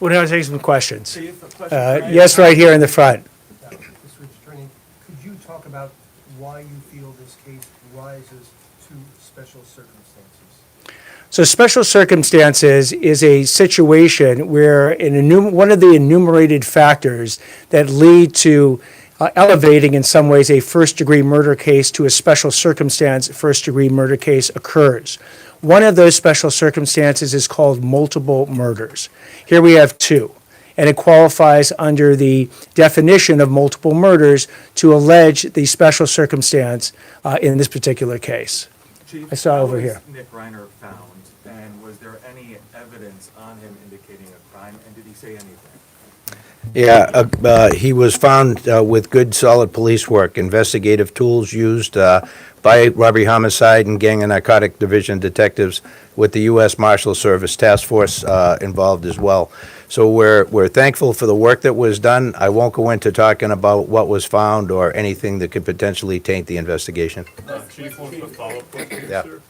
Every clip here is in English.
We'll now take some questions. Chief, a question. Yes, right here in the front. Mr. Attorney, could you talk about why you feel this case rises to special circumstances? So special circumstances is a situation where one of the enumerated factors that lead to elevating in some ways a first-degree murder case to a special circumstance first-degree murder case occurs. One of those special circumstances is called multiple murders. Here we have two, and it qualifies under the definition of multiple murders to allege the special circumstance in this particular case. Chief, I saw how over was here. Nick Reiner found, and was there any evidence on him indicating a crime, and did he say anything? Yeah, he was found with good, solid police work, investigative tools used by robbery, homicide, and gang and narcotic division detectives with the U.S. Marshal Service Task Force involved as well. So we're thankful for the work that was done. I won't go into talking about what was found or anything that could potentially taint the investigation. Chief, one quick follow-up question, Yeah. sir.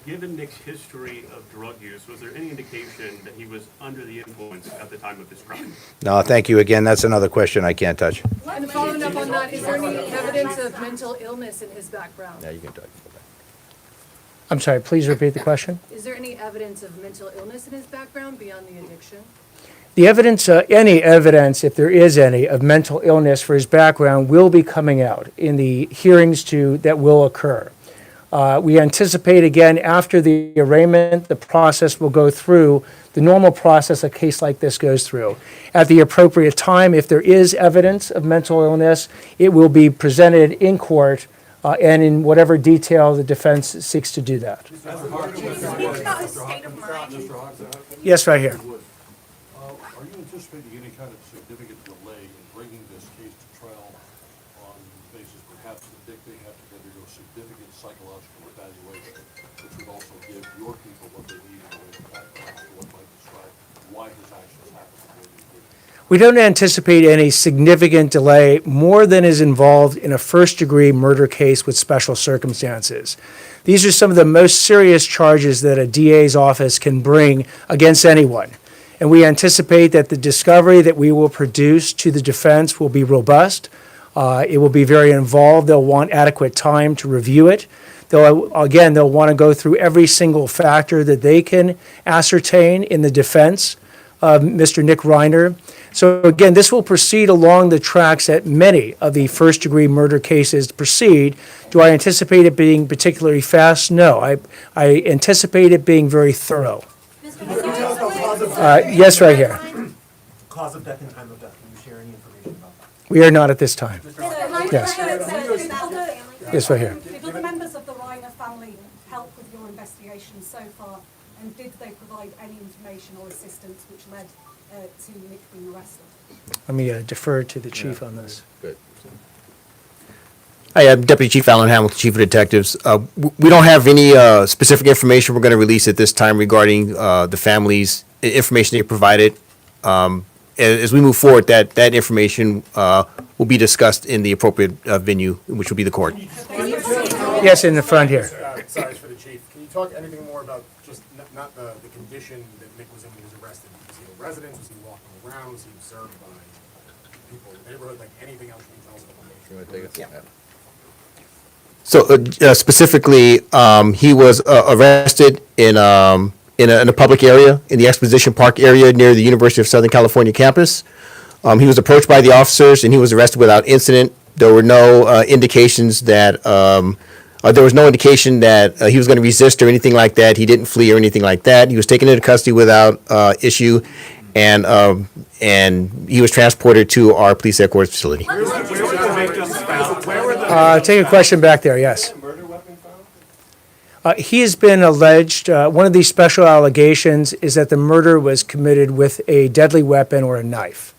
Given Nick's history of drug use, was there any indication that he was under the influence at the time of his crime? No, thank you again. That's another question I can't touch. And following up on that, is there any evidence of mental illness in his background? Yeah, you can talk. I'm sorry, please repeat the question. Is there any evidence of mental illness in his background beyond the addiction? The evidence, any evidence, if there is any, of mental illness for his background will be coming out in the hearings that will occur. We anticipate, again, after the arraignment, the process will go through the normal process a case like this goes through. At the appropriate time, if there is evidence of mental illness, it will be presented in court and in whatever detail the defense seeks to do that. Can you speak about his state of mind? Yes, right here. Are you anticipating any kind of significant delay in bringing this case to trial on the basis perhaps that Dick may have to undergo significant psychological evaluation, which would also give your people what they need in the way of background to what might describe why his actions happened the way they did? We don't anticipate any significant delay more than is involved in a first-degree murder case with special circumstances. These are some of the most serious charges that a DA's office can bring against anyone. And we anticipate that the discovery that we will produce to the defense will be robust. It will be very involved. They'll want adequate time to review it. They'll want to go through every single factor that they can ascertain in the defense of Mr. Nick Reiner. So again, this will proceed along the tracks that many of the first-degree murder cases proceed. Do I anticipate it being particularly fast? No. I anticipate it being very thorough. Yes, right here. Cause of death and time of death, can you share any information about that? We are not at this time. Yes. Yes, right here. Did other members of the Reiner family help with your investigation so far, and did they provide any information or assistance which led to Nick being arrested? Let me defer to the chief on this. Good. Hi, I'm Deputy Chief Alan Hamilton, Chief of Detectives. We don't have any specific information we're going to release at this time regarding the family's information they provided. As we move forward, that information will be discussed in the appropriate venue, which will be the court. Yes, in the front here. Sorry for the chief. Can you talk anything more about just not the condition that Nick was in when he was arrested? Was he a resident? Was he walking around? Was he observed by people in the neighborhood? Like anything else you can tell us about him? You want to take it? Yeah. So specifically, he was arrested in a public area, in the Exposition Park area near the University of Southern California campus. He was approached by the officers and he was arrested without incident. There were no indications that there was no indication that he was going to resist or anything like that. He didn't flee or anything like that. He was taken into custody without issue, and he was transported to our police headquarters facility. Where were the victims found? Where were the Take a question back there, yes. murder weapon found? He has been alleged, one of these special allegations is that the murder was committed with a deadly weapon or a knife.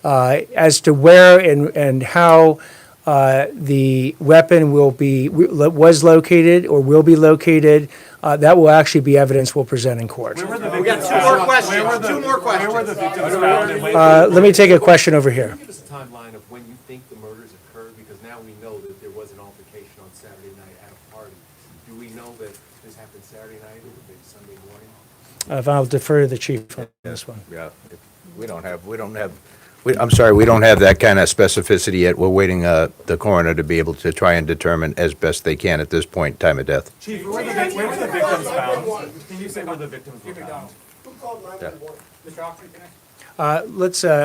As to where and how the weapon was located or will be located, that will actually be evidence we'll present in court. Where were the We got victims two found? more questions, two more Where were the questions. victims found? And when- Let me take a question over here. Give us a timeline of when you think the murders occurred, because now we know that there was an altercation on Saturday night at a party. Do we know that this happened Saturday night or maybe Sunday morning? I'll defer to the chief on this one. Yeah, I'm sorry, we don't have that kind of specificity yet. We're waiting, the coroner to be able to try and determine as best they can at this point, time of death. Chief, where were the victims found? Can you say where the victims were found? Who called 911? Mr. Officer, can I?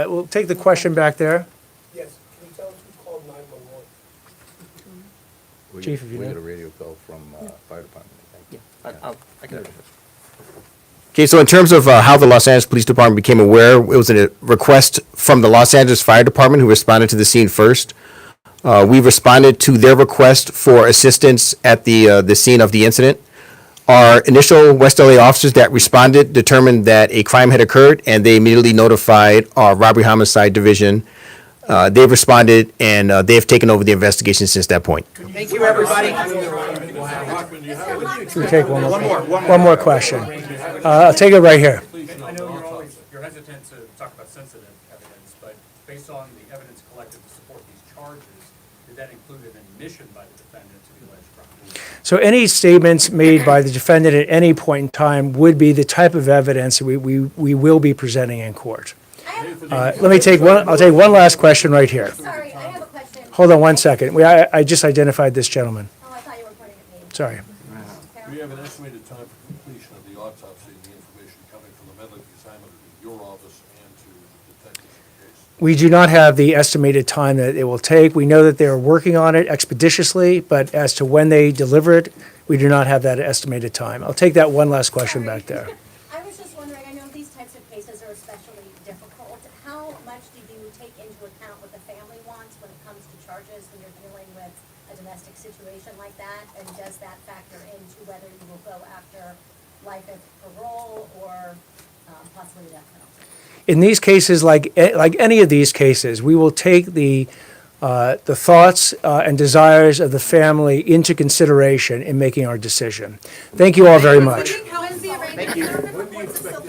We'll take the question back there. Yes, can you tell us who called 911? Chief, if you We know. got a radio call from, fire department, I think. Okay, so in terms of how the Los Angeles Police Department became aware, it was a request from the Los Angeles Fire Department, who responded to the scene first. We responded to their request for assistance at the scene of the incident. Our initial West LA officers that responded determined that a crime had occurred, and they immediately notified our robbery homicide division. They've responded, and they have taken over the investigation since that point. Thank you, everybody. Can we take one more question? I'll take it right here. I know you're hesitant to talk about sensitive evidence, but based on the evidence collected to support these charges, did that include an admission by the defendant to the alleged crime? So any statements made by the defendant at any point in time would be the type of evidence we will be presenting in court. I'll take one last question right here. Sorry, I have a question. Hold on one second. I just identified this gentleman. Oh, I thought you were pointing at me. Sorry. Do you have an estimated time for completion of the autopsy and the information coming from the medical examiner to your office and to the detectives in the case? We do not have the estimated time that it will take. We know that they're working on it expeditiously, but as to when they deliver it, we do not have that estimated time. I'll take that one last question back there. I was just wondering, I know these types of cases are especially difficult. How much do you take into account what the family wants when it comes to charges when you're dealing with a domestic situation like that? And does that factor into whether you will go after life as parole or possibly the death penalty? In these cases, like any of these cases, we will take the thoughts and desires of the family into consideration in making our decision. Thank you all very much. When's the arraignment?